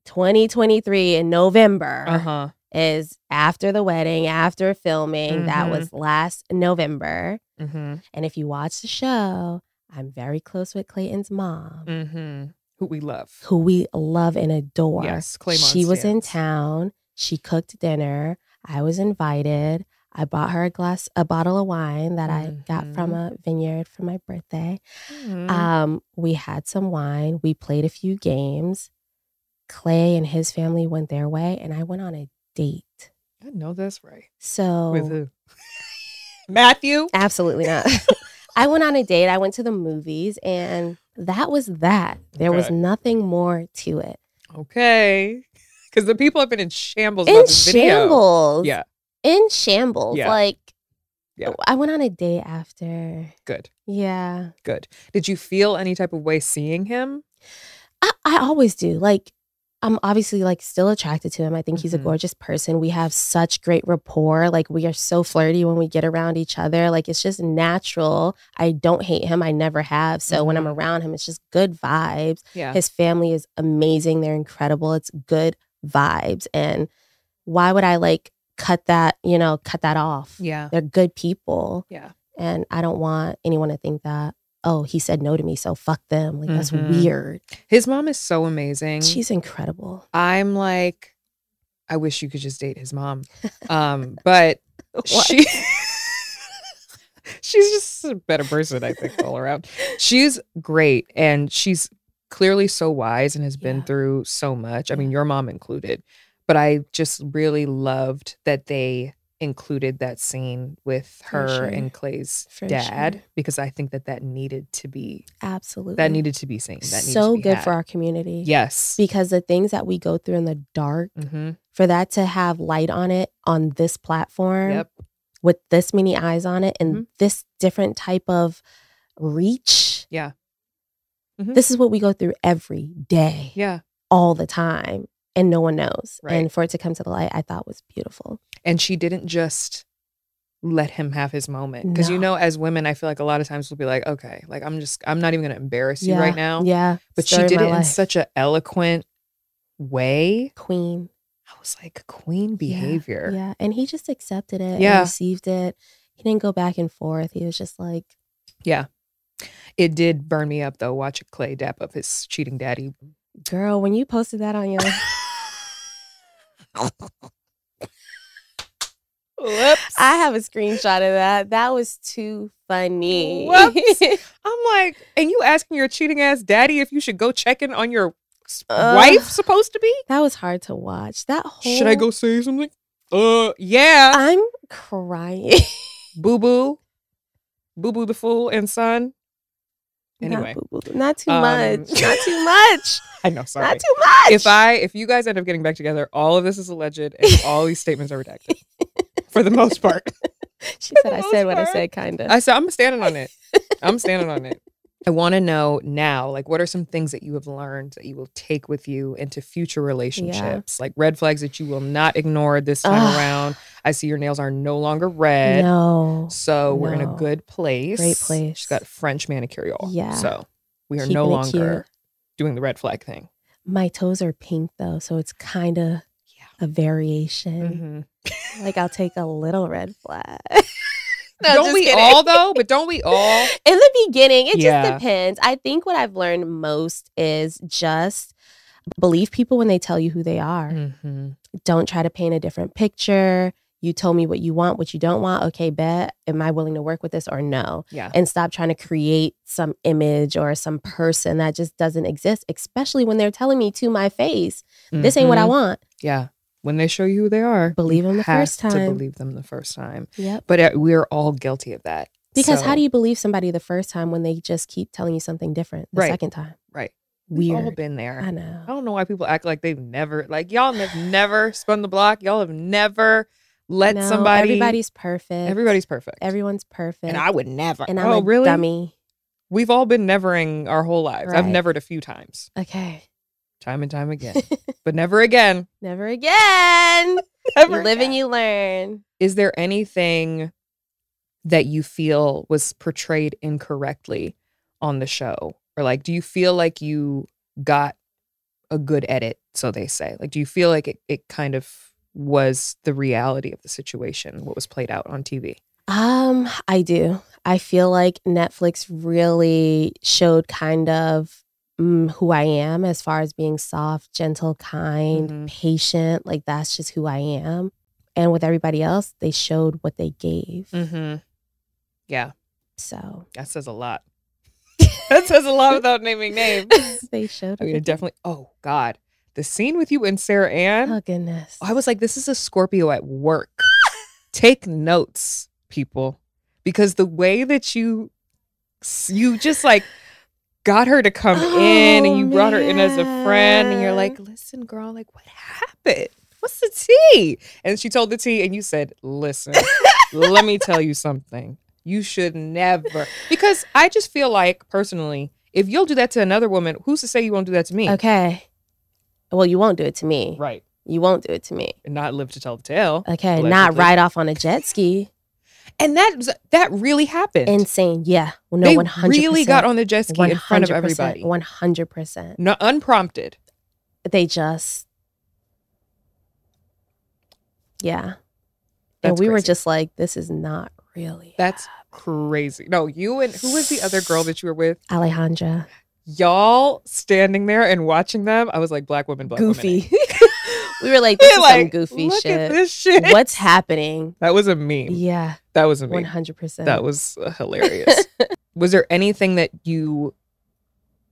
2023 in November is after the wedding, after filming. That was last November. And if you watch the show, I'm very close with Clayton's mom. Who we love. Who we love and adore. Yes, Claymont She was in stands. town. She cooked dinner. I was invited. I bought her a bottle of wine that I got from a vineyard for my birthday. We had some wine. We played a few games. Clay and his family went their way, and I went on a date. I know that's right. So with who? Matthew? Absolutely not. I went on a date. I went to the movies, and that was that. There was nothing more to it. Okay. Because the people have been in shambles in about this video. Shambles. Yeah. In shambles. Yeah. Like, yeah. I went on a date after. Good. Yeah. Good. Did you feel any type of way seeing him? I always do. Like, I'm obviously like still attracted to him. I think he's a gorgeous person. We have such great rapport. Like, we are so flirty when we get around each other. Like, it's just natural. I don't hate him. I never have. So when I'm around him, it's just good vibes. Yeah. His family is amazing. They're incredible. It's good vibes. And why would I like cut that off? Yeah. They're good people. Yeah. And I don't want anyone to think that, oh, he said no to me, so fuck them. Like, that's weird. His mom is so amazing. She's incredible. I'm like, I wish you could just date his mom. But she's just a better person, I think, all around. She's great. And she's clearly so wise and has been through so much. I mean, your mom included. But I just really loved that they included that scene with her and Clay's dad, because I think that needed to be seen. That needed to be so good for our community. Yes, because the things that we go through in the dark, for that to have light on it on this platform, with this many eyes on it and this different type of reach. Yeah, this is what we go through every day. Yeah, all the time. And no one knows. Right. And for it to come to the light, I thought was beautiful. And she didn't just let him have his moment. Because, as women, I feel like a lot of times we'll be like, okay, like I'm not even going to embarrass you right now. Yeah. But she did it in such an eloquent way. Queen. I was like, queen behavior. Yeah. And he just accepted it and received it. He didn't go back and forth. He was just like. Yeah. It did burn me up, though, watching Clay dap up his cheating daddy. Girl, when you posted that on your... Whoops. I have a screenshot of that. That was too funny. Whoops. I'm like, and you asking your cheating ass daddy if you should go check in on your wife, supposed to be? That was hard to watch. Should I go say something? Yeah. I'm crying. Boo-boo the fool and son. Anyway. Not too much. Not too much. I know, sorry. Not too much. If you guys end up getting back together, all of this is alleged and all these statements are redacted. For the most part. She said I said what I said, kind of. I said, I'm standing on it. I want to know now, like, what are some things that you have learned that you will take with you into future relationships? Like red flags that you will not ignore this time around. I see your nails are no longer red. No. So we're in a good place. Great place. She's got French manicure, y'all. Yeah. So we are no longer doing the red flag thing. My toes are pink, though, so it's kind of a variation. Like, I'll take a little red flag. No, don't we kidding. All though? But don't we all? In the beginning, it just depends. I think what I've learned most is just believe people when they tell you who they are. Don't try to paint a different picture. You told me what you want, what you don't want. Okay, bet. Am I willing to work with this or no? Yeah. And stop trying to create some image or some person that just doesn't exist, especially when they're telling me to my face, this ain't what I want. Yeah. When they show you who they are, believe them the first time. To believe them the first time. Yep. But we're all guilty of that. Because how do you believe somebody the first time when they just keep telling you something different the second time? Right. Weird. We've all been there. I know. I don't know why people act like they've never, like, y'all have never spun the block. Y'all have never let somebody. Everybody's perfect. Everybody's perfect. Everyone's perfect. And I would never. And I'm a dummy. We've all been nevering our whole lives. Right. I've nevered a few times. Okay. Time and time again. But never again. Never again. Never you live again. And you learn. Is there anything that you feel was portrayed incorrectly on the show? Or like, do you feel like you got a good edit, so they say? Like, do you feel like it kind of was the reality of the situation, what was played out on TV? I do. I feel like Netflix really showed kind of who I am as far as being soft, gentle, kind, patient. Like, that's just who I am. And with everybody else, they showed what they gave. Yeah. So that says a lot. That says a lot without naming names. They showed. I mean, it definitely. Oh God, the scene with you and Sarah Ann. Oh goodness. I was like, this is a Scorpio at work. Take notes, people, because the way that you just like got her to come in and you brought her in as a friend and you're like, listen, girl, like, what happened? What's the tea? And she told the tea and you said, listen, let me tell you something. You should never. Because I just feel like, personally, if you'll do that to another woman, who's to say you won't do that to me? Okay. Well, you won't do it to me. Right. You won't do it to me. And not live to tell the tale. Okay. Allegedly. Not ride off on a jet ski. And that really happened. Insane. Yeah. Well, no, they 100%. Really got on the jet ski in front of everybody. 100%. No, unprompted. They just. Yeah. That's and we crazy. were just like, this is not really. That's crazy. No, you and who was the other girl that you were with? Alejandra. Y'all standing there and watching them. I was like, black women, black goofy. women. We were like, this is some goofy look shit. At this shit. What's happening? That was a meme. Yeah. That was a meme. 100%. That was hilarious. Was there anything that you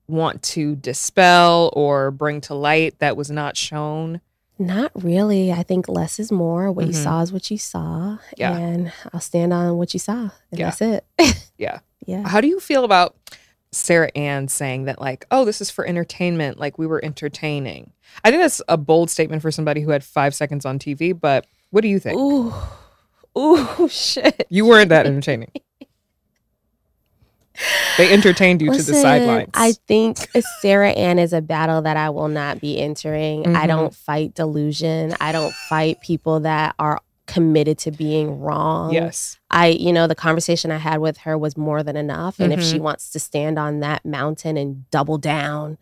want to dispel or bring to light that was not shown? Not really. I think less is more. What you saw is what you saw. Yeah. And I'll stand on what you saw. And that's it. Yeah. Yeah. How do you feel about Sarah Ann saying that, like, oh, this is for entertainment, like we were entertaining? I think that's a bold statement for somebody who had 5 seconds on TV, but what do you think? Ooh, shit. You weren't that entertaining. They entertained you to the sidelines. I think Sarah Ann is a battle that I will not be entering. I don't fight delusion. I don't fight people that are committed to being wrong. Yes. The conversation I had with her was more than enough. And if she wants to stand on that mountain and double down,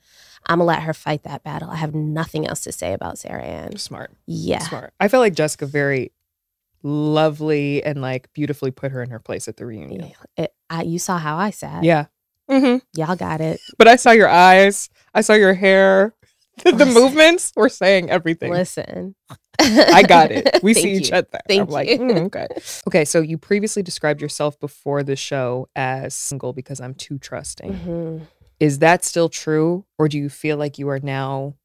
I'm going to let her fight that battle. I have nothing else to say about Sarah Ann. Smart. Yeah. Smart. I felt like Jessica very lovely and like beautifully put her in her place at the reunion. You saw how I sat. Yeah. Y'all got it. But I saw your eyes. I saw your hair. The movements were saying everything. Listen. I got it. We see each other. Thank I'm like, okay. Okay, so you previously described yourself before the show as single because I'm too trusting. Mm-hmm. Is that still true? Or do you feel like you are now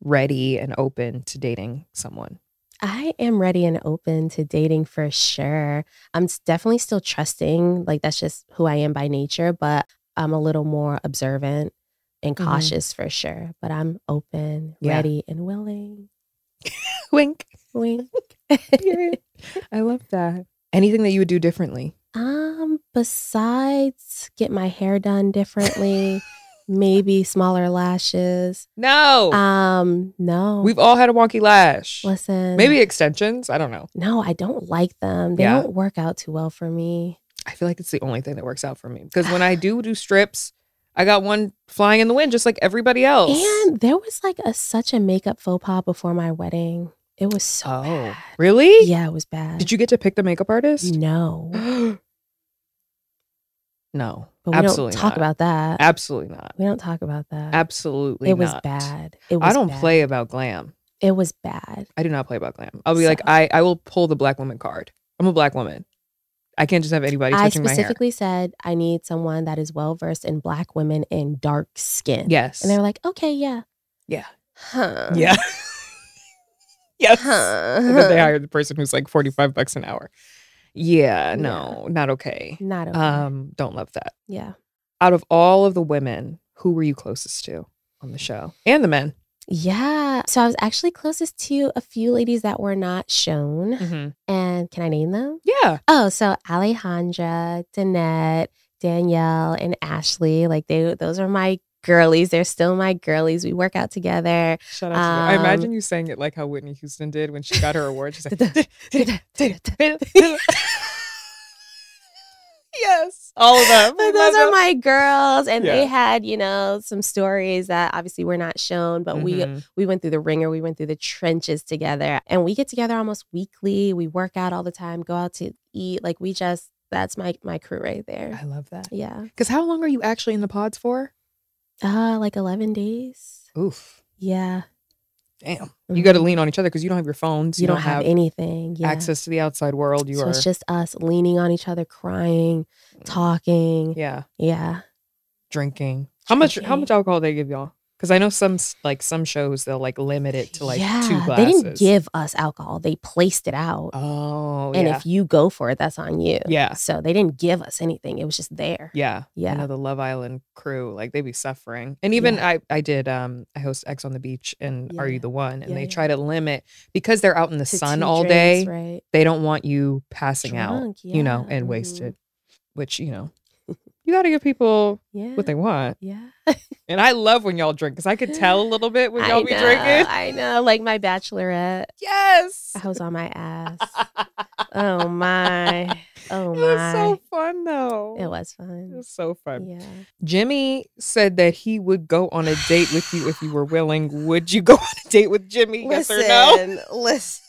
ready and open to dating someone? I am ready and open to dating for sure. I'm definitely still trusting. Like, that's just who I am by nature, but I'm a little more observant and cautious for sure. But I'm open, ready, and willing. Wink. Wink. Period. I love that. Anything that you would do differently? Besides get my hair done differently, maybe smaller lashes. No. No. We've all had a wonky lash. Listen. Maybe extensions. I don't know. No, I don't like them. They don't work out too well for me. I feel like it's the only thing that works out for me. Because when I do strips, I got one flying in the wind just like everybody else. And there was like such a makeup faux pas before my wedding. It was so bad. Really? Yeah, it was bad. Did you get to pick the makeup artist? No. No. But we don't talk about that. Absolutely not. We don't talk about that. Absolutely not. It was bad. It was I don't play about glam. It was bad. I do not play about glam. I'll be like, I will pull the black woman card. I'm a black woman. I can't just have anybody touching my hair. I specifically said I need someone that is well versed in black women in dark skin. Yes. And they were like, okay, yeah. Yeah. Huh. Yeah. Yes. Huh. And then they hired the person who's like $45 an hour. Yeah, no, not okay. Not okay. Don't love that. Yeah. Out of all of the women, who were you closest to on the show? And the men? Yeah. So I was actually closest to a few ladies that were not shown. Mm-hmm. And can I name them? Yeah. Oh, so Alejandra, Danette, Danielle, and Ashley. Like those are my girlies. They're still my girlies. We work out together. Shout out to them. I imagine you saying it like how Whitney Houston did when she got her award. She's like, yes, all of them. But those are my girls, and they had, some stories that obviously were not shown, but we went through the ringer, we went through the trenches together, and we get together almost weekly. We work out all the time, go out to eat. Like that's my crew right there. I love that. Yeah. Because how long are you actually in the pods for? Like 11 days. Oof. Yeah. Damn. You got to lean on each other because you don't have your phones. You don't have anything. Yeah. Access to the outside world. So it's just us leaning on each other, crying, talking. Yeah. Yeah. Drinking. How much alcohol they give y'all? Because I know some shows they'll like limit it to like 2 glasses. They didn't give us alcohol. They placed it out. Oh, and if you go for it, that's on you. Yeah. So they didn't give us anything. It was just there. Yeah. Yeah. I know the Love Island crew, like they be suffering. And even I did I host X on the Beach and Are You the One? And they try to limit because they're out in the sun all day. Right. They don't want you passing out, and wasted. Which, you got to give people what they want. Yeah. And I love when y'all drink because I could tell a little bit when y'all be drinking. I know. Like my bachelorette. Yes. I was on my ass. Oh, my. Oh, my. It was so fun, though. It was fun. It was so fun. Yeah. Jimmy said that he would go on a date with you if you were willing. Would you go on a date with Jimmy? Yes or no? Listen.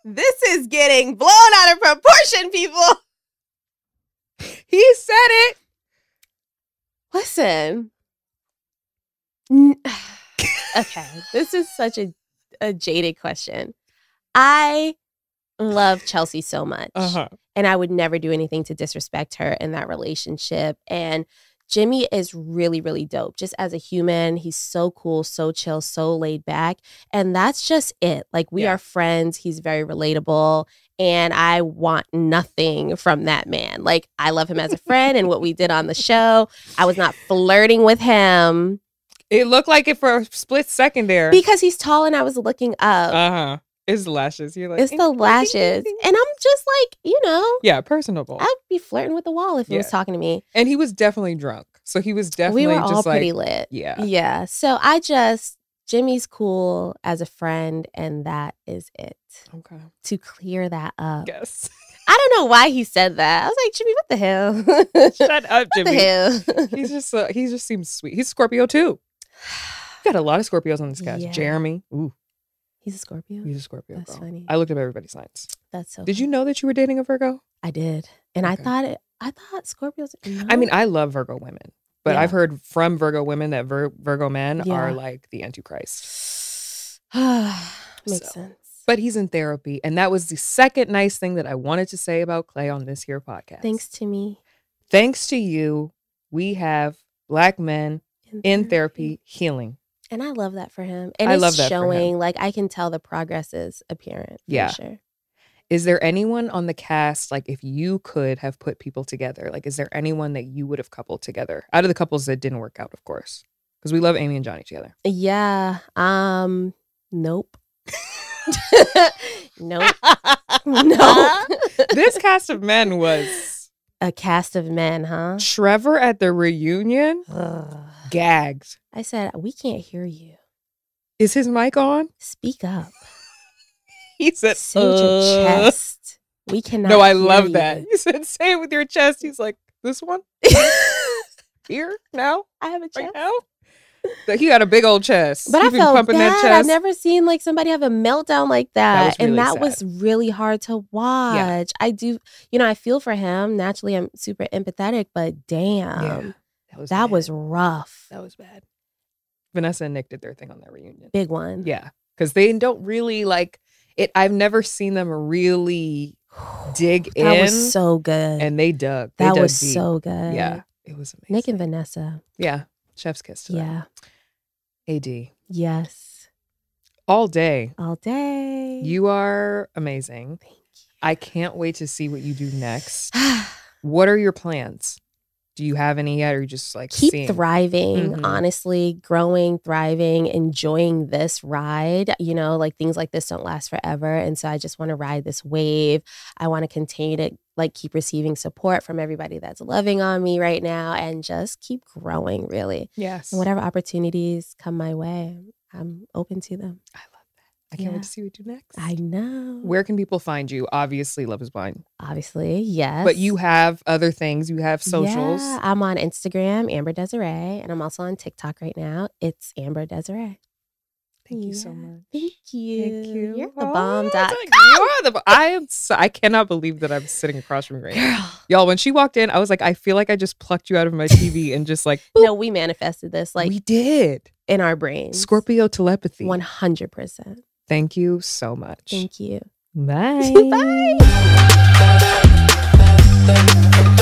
This is getting blown out of proportion, people. He said it. Listen. Okay. This is such a jaded question. I love Chelsea so much. And I would never do anything to disrespect her in that relationship. And Jimmy is really, really dope. Just as a human, he's so cool, so chill, so laid back. And that's just it. Like, we are friends. He's very relatable. And I want nothing from that man. Like, I love him as a friend and what we did on the show. I was not flirting with him. It looked like it for a split second there. Because he's tall and I was looking up. It's the lashes. You're like, it's the lashes. And I'm just like, Yeah, personable. I'd be flirting with the wall if he was talking to me. And he was definitely drunk. So he was definitely we were just all like, pretty lit. Yeah. Yeah. So Jimmy's cool as a friend, and that is it. Okay. To clear that up. Yes. I don't know why he said that. I was like, Jimmy, what the hell? Shut up, Jimmy. What the hell? He just seems sweet. He's Scorpio too. Got a lot of Scorpios on this cast. Yeah. Jeremy. Ooh. He's a Scorpio? He's a Scorpio. That's funny. I looked up everybody's signs. That's so Did you know that you were dating a Virgo? I did. And I thought Scorpios. No. I mean, I love Virgo women. But I've heard from Virgo women that Virgo men are like the Antichrist. Makes sense. But he's in therapy. And that was the second nice thing that I wanted to say about Clay on this here podcast. Thanks to me. Thanks to you, we have Black men in therapy healing. And I love that for him. And I it's love that showing, like, I can tell the progress is apparent. For sure. Is there anyone on the cast, like, if you could have put people together, like, is there anyone that you would have coupled together? Out of the couples that didn't work out, of course. Because we love Amy and Johnny together. Yeah. Nope. Nope. No. This cast of men was... A cast of men, huh? Trevor at the reunion? Gagged. I said, we can't hear you. Is his mic on? Speak up. He said, say with your chest. We cannot No, I hear love you. that. He said, say it with your chest. He's like, this one? Here? Now? I have a chest. Right now? He got a big old chest. But He I been felt pumping bad. that chest. I've never seen like somebody have a meltdown like that. That was really that sad. was really hard to watch. Yeah. I do, I feel for him. Naturally, I'm super empathetic, but damn. That was rough. That was bad. Vanessa and Nick did their thing on that reunion. Big one. Yeah. Because they don't really like it. I've never seen them really dig in. That was so good. And they dug. That dug was deep. so good. Yeah. It was amazing. Nick and Vanessa. Yeah. Chef's kiss to them. AD. Yes. All day. All day. You are amazing. Thank you. I can't wait to see what you do next. What are your plans? Do you have any yet, or you just like keep thriving, honestly, growing, thriving, enjoying this ride? Like things like this don't last forever. And so I just want to ride this wave. I want to continue to like keep receiving support from everybody that's loving on me right now and just keep growing, really. Yes. And whatever opportunities come my way, I'm open to them. I love that. I can't wait to see what you do next. I know. Where can people find you? Obviously, Love is Blind. Obviously, yes. But you have other things. You have socials. Yeah, I'm on Instagram, Amber Desiree, and I'm also on TikTok right now. It's Amber Desiree. Thank you so much. Thank you. Thank you. You're the bomb. You are the bomb. I cannot believe that I'm sitting across from you right now. Y'all, when she walked in, I was like, I feel like I just plucked you out of my TV and just like, boop. No, we manifested this. Like we did. In our brains. Scorpio telepathy. 100%. Thank you so much. Thank you. Bye. Bye.